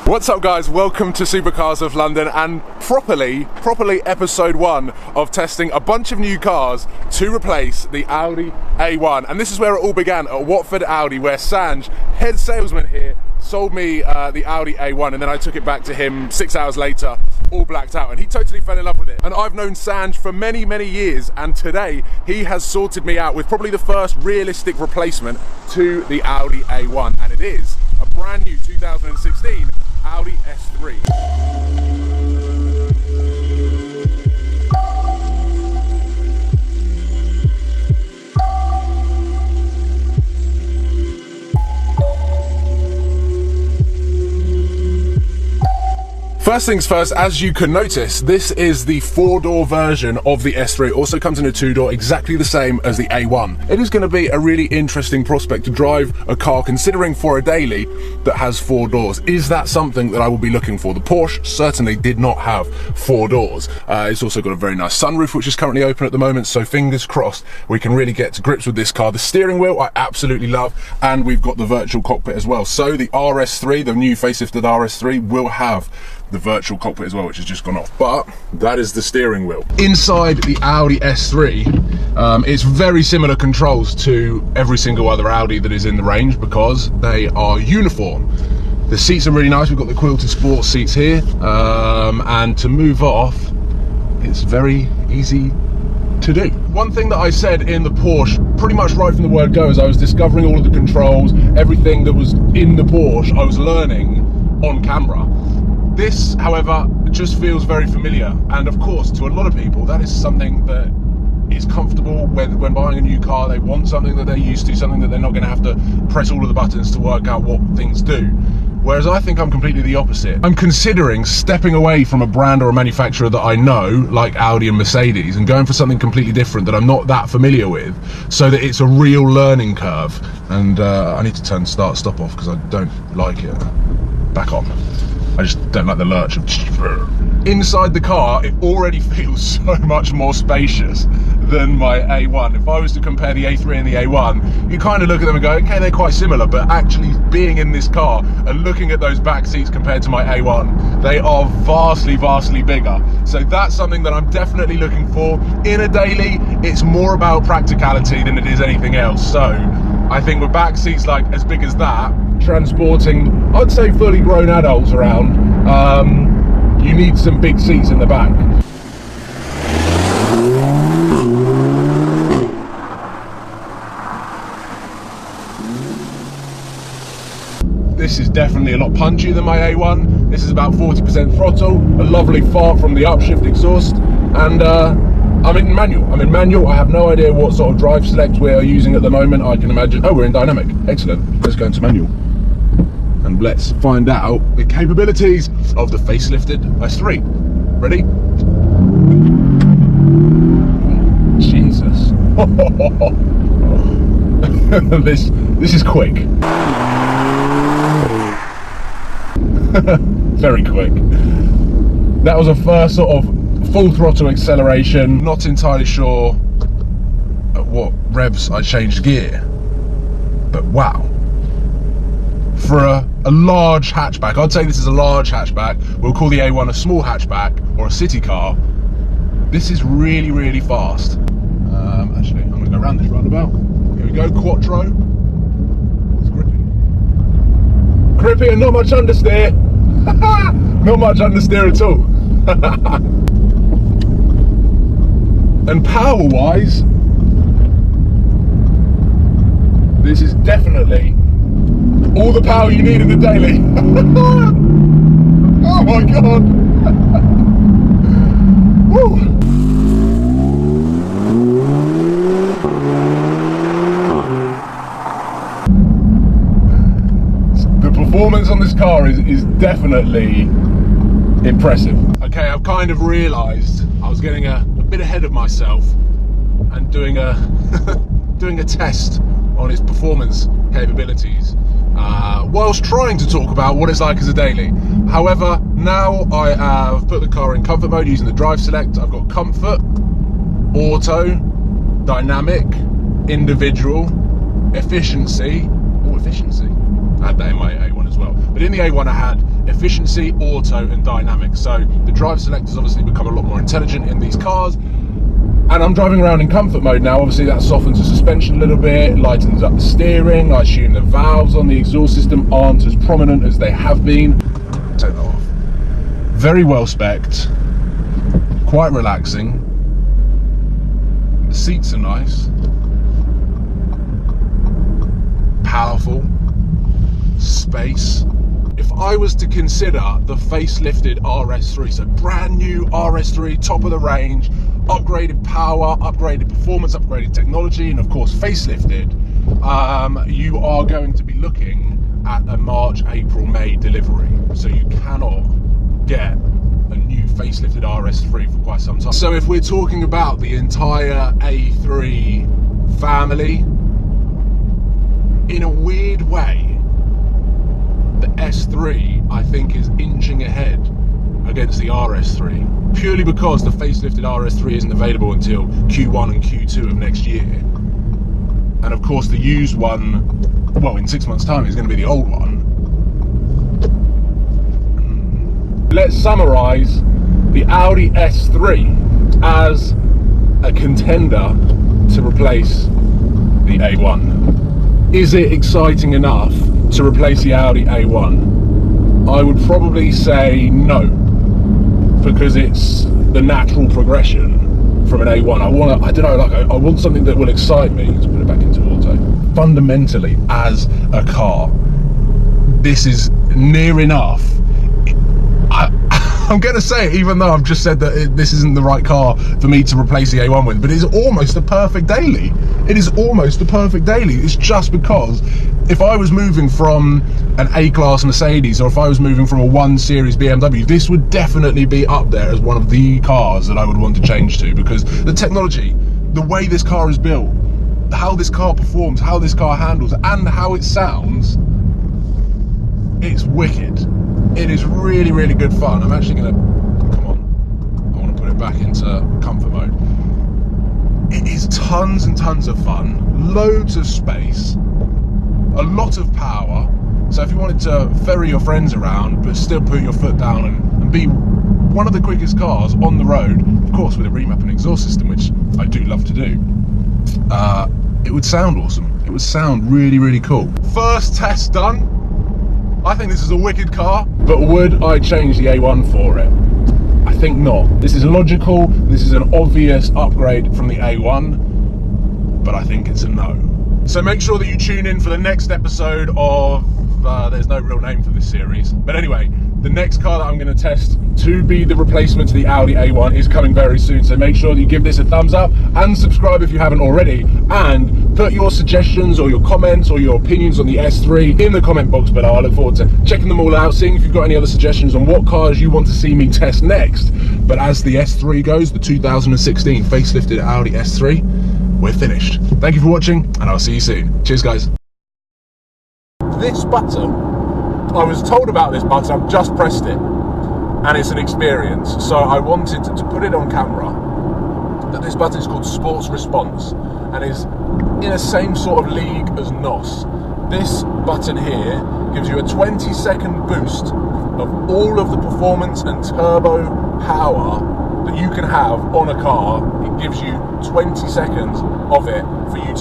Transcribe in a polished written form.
What's up guys, welcome to SuperCars of London and properly episode 1 of testing a bunch of new cars to replace the Audi A1. And this is where it all began, at Watford Audi, where Sanj, head salesman here, sold me the Audi A1, and then I took it back to him 6 hours later, all blacked out, and he totally fell in love with it. And I've known Sanj for many years, and today he has sorted me out with probably the first realistic replacement to the Audi A1, and it is a brand new 2016 Audi S3. First things first, as you can notice, this is the 4-door version of the S3. It also comes in a 2-door, exactly the same as the A1. It is going to be a really interesting prospect to drive a car, considering for a daily, that has 4 doors. Is that something that I will be looking for? The Porsche certainly did not have 4 doors. It's also got a very nice sunroof, which is currently open at the moment, so fingers crossed we can really get to grips with this car. The steering wheel I absolutely love, and we've got the virtual cockpit as well. So the RS3, the new facelifted RS3, will have the virtual cockpit as well, which has just gone off, but that is the steering wheel. Inside the Audi S3, it's very similar controls to every single other Audi that is in the range because they are uniform. The seats are really nice. We've got the quilted sports seats here, and to move off, it's very easy to do. One thing that I said in the Porsche, pretty much right from the word go, as I was discovering all of the controls, everything that was in the Porsche, I was learning on camera. This, however, just feels very familiar, and of course, to a lot of people, that is something that is comfortable when buying a new car. They want something that they're used to, something that they're not going to have to press all of the buttons to work out what things do. Whereas I think I'm completely the opposite. I'm considering stepping away from a brand or a manufacturer that I know, like Audi and Mercedes, and going for something completely different that I'm not that familiar with, so that it's a real learning curve. And I need to turn start-stop off because I don't like it. Back on. I just don't like the lurch of... Inside the car, it already feels so much more spacious than my A1. If I was to compare the A3 and the A1, you kind of look at them and go, okay, they're quite similar, but actually being in this car and looking at those back seats compared to my A1, they are vastly bigger. So that's something that I'm definitely looking for. In a daily, it's more about practicality than it is anything else. So I think with back seats like as big as that, transporting, I'd say, fully grown adults around, you need some big seats in the back. This is definitely a lot punchier than my A1. This is about 40% throttle, a lovely fart from the upshift exhaust, and I'm in manual. I have no idea what sort of drive select we're using at the moment. I can imagine, oh, we're in dynamic. Excellent. Let's go into manual. And let's find out the capabilities of the facelifted S3. Ready? Jesus. This is quick. Very quick. That was a first sort of full throttle acceleration. Not entirely sure at what revs I changed gear, but wow. For a large hatchback, I'd say this is a large hatchback. We'll call the A1 a small hatchback or a city car. This is really fast. Actually, I'm going to go around this roundabout. Here we go, Quattro. It's grippy. Grippy and not much understeer. Not much understeer at all. And power-wise, this is definitely all the power you need in the daily. Oh my god. Woo. The performance on this car is definitely impressive. Okay, I've kind of realised I was getting a bit ahead of myself and doing a doing a test on its performance capabilities, whilst trying to talk about what it's like as a daily. However, now I have put the car in comfort mode using the drive select. I've got comfort, auto, dynamic, individual, efficiency, had that in my A1 as well. But in the A1 I had efficiency, auto and dynamic. So the drive select has obviously become a lot more intelligent in these cars. And I'm driving around in comfort mode now. Obviously that softens the suspension a little bit, lightens up the steering. I assume the valves on the exhaust system aren't as prominent as they have been. Take that off. Very well spec'd, quite relaxing. The seats are nice. Powerful. Space. If I was to consider the facelifted RS3, so brand new RS3, top of the range, upgraded power, upgraded performance, upgraded technology, and of course facelifted, you are going to be looking at a March, April, May delivery. So you cannot get a new facelifted RS3 for quite some time. So if we're talking about the entire A3 family, in a weird way, the S3 I think is inching ahead against the RS3, purely because the facelifted RS3 isn't available until Q1 and Q2 of next year. And of course the used one, well, in 6 months' time is going to be the old one. Let's summarise the Audi S3 as a contender to replace the A1. Is it exciting enough to replace the Audi A1? I would probably say no, because it's the natural progression from an A1. I want something that will excite me. Let's put it back into auto. Fundamentally, as a car, this is near enough. I'm going to say it, even though I've just said that this isn't the right car for me to replace the A1 with, but it's almost a perfect daily. It is almost a perfect daily. It's just because if I was moving from an A-Class Mercedes, or if I was moving from a 1 Series BMW, this would definitely be up there as one of the cars that I would want to change to, because the technology, the way this car is built, how this car performs, how this car handles, and how it sounds, it's wicked. It is really, really good fun. I'm actually going to, come on, I want to put it back into comfort mode. It is tons and tons of fun, loads of space, a lot of power. So if you wanted to ferry your friends around, but still put your foot down and be one of the quickest cars on the road, of course with a remap and exhaust system, which I do love to do, it would sound awesome. It would sound really, really cool. First test done. I think this is a wicked car, but would I change the A1 for it? I think not. This is logical, this is an obvious upgrade from the A1, but I think it's a no. So make sure that you tune in for the next episode of, there's no real name for this series, but anyway, the next car that I'm going to test to be the replacement to the Audi A1 is coming very soon, so make sure that you give this a thumbs up and subscribe if you haven't already, and put your suggestions or your comments or your opinions on the S3 in the comment box below. I look forward to checking them all out, seeing if you've got any other suggestions on what cars you want to see me test next. But as the S3 goes, the 2016 facelifted Audi S3, we're finished. Thank you for watching, and I'll see you soon. Cheers, guys. This button, I was told about this button, I've just pressed it, and it's an experience. So I wanted to put it on camera, that this button is called Sports Response, and is in the same sort of league as NOS. This button here gives you a 20-second boost of all of the performance and turbo power that you can have on a car. It gives you 20 seconds of it for you to